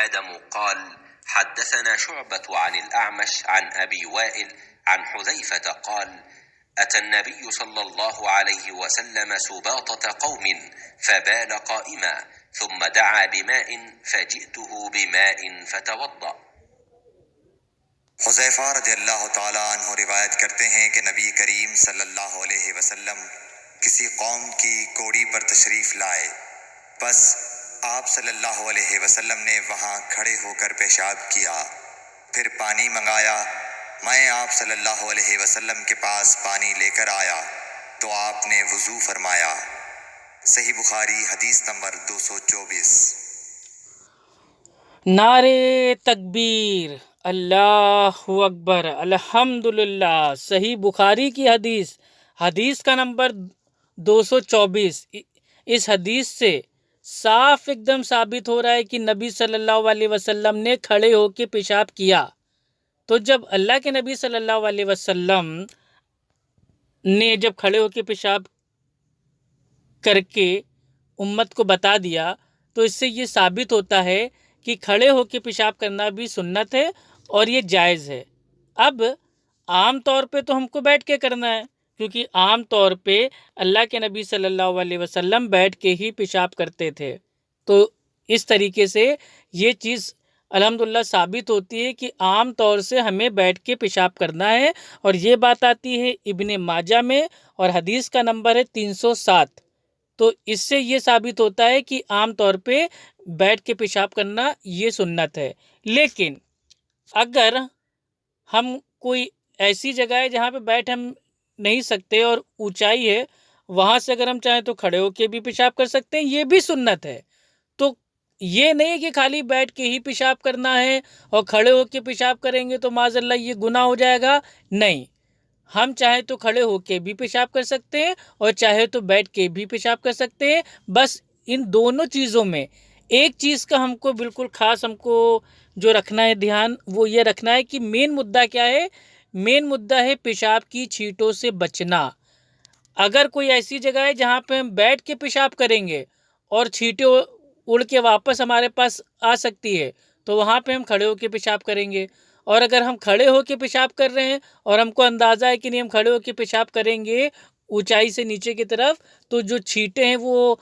آدم قال حدثنا شعبة عن الأعمش عن أبي وائل عن حذيفة قال أتى النبي صلى الله عليه وسلم سباطة قوم فبال قائما ثم دعا بماء فجئته بماء فتوضأ۔ حذیفہ رضی اللہ تعالیٰ عنہ روایت کرتے ہیں کہ نبی کریم صلی اللہ علیہ وسلم کسی قوم کی کوڑی پر تشریف لائے، بس آپ صلی اللہ علیہ وسلم نے وہاں کھڑے ہو کر پیشاب کیا، پھر پانی منگایا۔ میں آپ صلی اللہ علیہ وسلم کے پاس پانی لے کر آیا تو آپ نے وضو فرمایا۔ صحیح بخاری حدیث نمبر 224۔ نعرے تکبیر، اللہ اکبر، الحمدللہ۔ صحیح بخاری کی حدیث کا نمبر 224۔ اس حدیث سے صاف ایک دم ثابت ہو رہا ہے کہ نبی صلی اللہ علیہ وسلم نے کھڑے ہو کے پیشاب کیا۔ تو جب اللہ کے نبی صلی اللہ علیہ وسلم نے جب کھڑے ہو کے پیشاب کر کے امت کو بتا دیا تو اس سے یہ ثابت ہوتا ہے کہ کھڑے ہو کے پیشاب کرنا بھی سنت ہے اور یہ جائز ہے۔ اب عام طور پہ تو ہم کو بیٹھ کے کرنا ہے، کیونکہ عام طور پہ اللہ کے نبی صلی اللہ علیہ وسلم بیٹھ کے ہی پیشاب کرتے تھے۔ تو اس طریقے سے یہ چیز الحمدللہ ثابت ہوتی ہے کہ عام طور سے ہمیں بیٹھ کے پیشاب کرنا ہے، اور یہ بات آتی ہے ابن ماجہ میں اور حدیث کا نمبر ہے 307۔ تو اس سے یہ ثابت ہوتا ہے کہ عام طور پہ بیٹھ کے پیشاب کرنا یہ سنت ہے۔ لیکن اگر ہم کوئی ایسی جگہ ہے جہاں پہ بیٹھ ہم نہیں سکتے اور اونچائی ہے، وہاں سے اگر ہم چاہیں تو کھڑے ہو کے بھی پیشاب کر سکتے ہیں، یہ بھی سنت ہے۔ تو یہ نہیں کہ خالی بیٹھ کے ہی پیشاب کرنا ہے اور کھڑے ہو کے پیشاب کریں گے تو معاذ اللہ یہ گناہ ہو جائے گا۔ نہیں، ہم چاہیں تو کھڑے ہو کے بھی پیشاب کر سکتے ہیں اور چاہے تو بیٹھ کے بھی پیشاب کر سکتے ہیں۔ بس ان دونوں چیزوں میں ایک چیز کا ہم کو بالکل خاص ہم کو جو رکھنا ہے دھیان، وہ یہ رکھنا ہے کہ مین مدعا کیا ہے۔ مین مدعا ہے پیشاب کی چھینٹوں سے بچنا۔ اگر کوئی ایسی جگہ ہے جہاں پہ ہم بیٹھ کے پیشاب کریں گے اور چھینٹیں اڑ کے واپس ہمارے پاس آ سکتی ہے تو وہاں پہ ہم کھڑے ہو کے پیشاب کریں گے۔ اور اگر ہم کھڑے ہو کے پیشاب کر رہے ہیں اور ہم کو اندازہ ہے کہ نہیں ہم کھڑے ہو کے پیشاب کریں گے اونچائی سے نیچے کی طرف، تو جو چھینٹیں ہیں وہ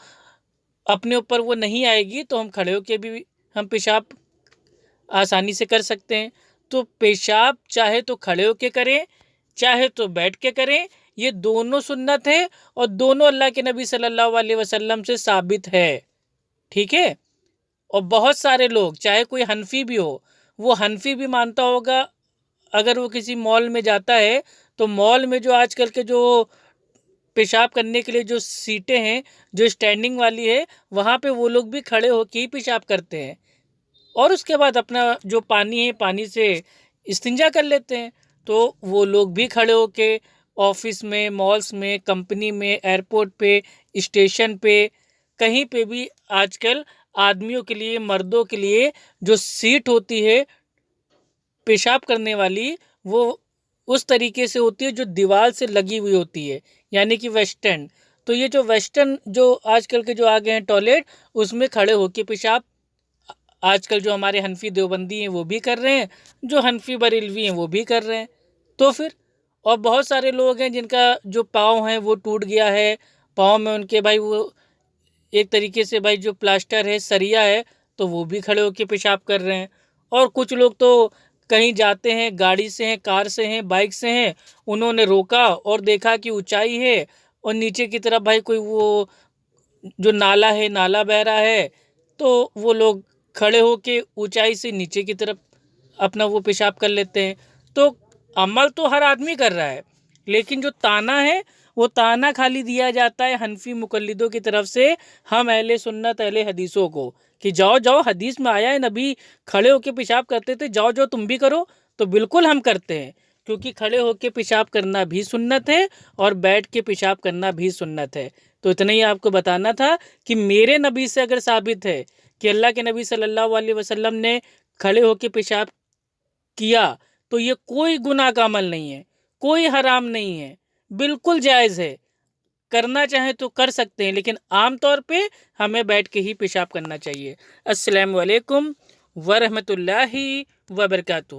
اپنے اوپر وہ نہیں آئے گی، تو ہم کھڑے ہو کے بھی ہم پیشاب آسانی سے کر سکتے ہیں۔ تو پیشاب چاہے تو کھڑے ہو کے کریں چاہے تو بیٹھ کے کریں، یہ دونوں سنت ہے اور دونوں اللہ کے نبی صلی اللہ علیہ وسلم سے ثابت ہے۔ ٹھیک ہے، اور بہت سارے لوگ، چاہے کوئی حنفی بھی ہو، وہ حنفی بھی مانتا ہوگا، اگر وہ کسی مال میں جاتا ہے تو مال میں جو آج کل کے جو پیشاب کرنے کے لیے جو سیٹیں ہیں جو اسٹینڈنگ والی ہے، وہاں پہ وہ لوگ بھی کھڑے ہو کے ہی پیشاب کرتے ہیں۔ اور اس کے بعد اپنا جو پانی ہے پانی سے استنجا کر لیتے ہیں. تو وہ لوگ بھی کھڑے ہو کے آفس میں، مالس میں، کمپنی میں، ایئرپورٹ پہ، اسٹیشن پہ، کہیں پہ بھی آج کل آدمیوں کے لیے، مردوں کے لیے جو سیٹ ہوتی ہے پیشاب کرنے والی، وہ اس طریقے سے ہوتی ہے جو دیوار سے لگی ہوئی ہوتی ہے، یعنی کہ ویسٹرن. تو یہ جو ویسٹرن جو آج کل کے جو آگے ہیں ٹوائلٹ، اس میں کھڑے ہو کے پیشاب آج کل جو ہمارے حنفی دیوبندی ہیں وہ بھی کر رہے ہیں، جو حنفی بریلوی ہیں وہ بھی کر رہے ہیں. تو پھر اور بہت سارے لوگ ہیں جن کا جو پاؤں ہے وہ ٹوٹ گیا ہے، پاؤں میں ان کے بھائی وہ ایک طریقے سے بھائی جو پلاسٹر ہے، سریا ہے، تو وہ بھی کھڑے ہو کے پیشاب کر رہے ہیں. اور کچھ لوگ تو کہیں جاتے ہیں، گاڑی سے ہیں، کار سے ہیں، بائک سے ہیں، انہوں نے روکا اور دیکھا کہ اونچائی ہے اور نیچے کی طرف بھائی کوئی وہ جو نالا ہے، نالا بہہ رہا ہے، تو وہ لوگ کھڑے ہو کے اونچائی سے نیچے کی طرف اپنا وہ پیشاب کر لیتے ہیں. تو عمل تو ہر آدمی کر رہا ہے، لیکن جو تانا ہے وہ تانا خالی دیا جاتا ہے حنفی مقلدوں کی طرف سے ہم اہل سنت اہل حدیثوں کو کہ جاؤ جاؤ، حدیث میں آیا ہے نبی کھڑے ہو کے پیشاب کرتے تھے، جاؤ جاؤ تم بھی کرو. تو بالکل ہم کرتے ہیں، کیونکہ کھڑے ہو کے پیشاب کرنا بھی سنت ہے اور بیٹھ کے پیشاب کرنا بھی سنت ہے. تو اتنا ہی آپ کو بتانا تھا کہ میرے نبی سے اگر ثابت ہے کہ اللہ کے نبی صلی اللہ علیہ وسلم نے کھڑے ہو کے پیشاب کیا، تو یہ کوئی گناہ کا عمل نہیں ہے، کوئی حرام نہیں ہے، بالکل جائز ہے. کرنا چاہیں تو کر سکتے ہیں، لیکن عام طور پہ ہمیں بیٹھ کے ہی پیشاب کرنا چاہیے. السلام علیکم ورحمۃ اللہ وبرکاتہ.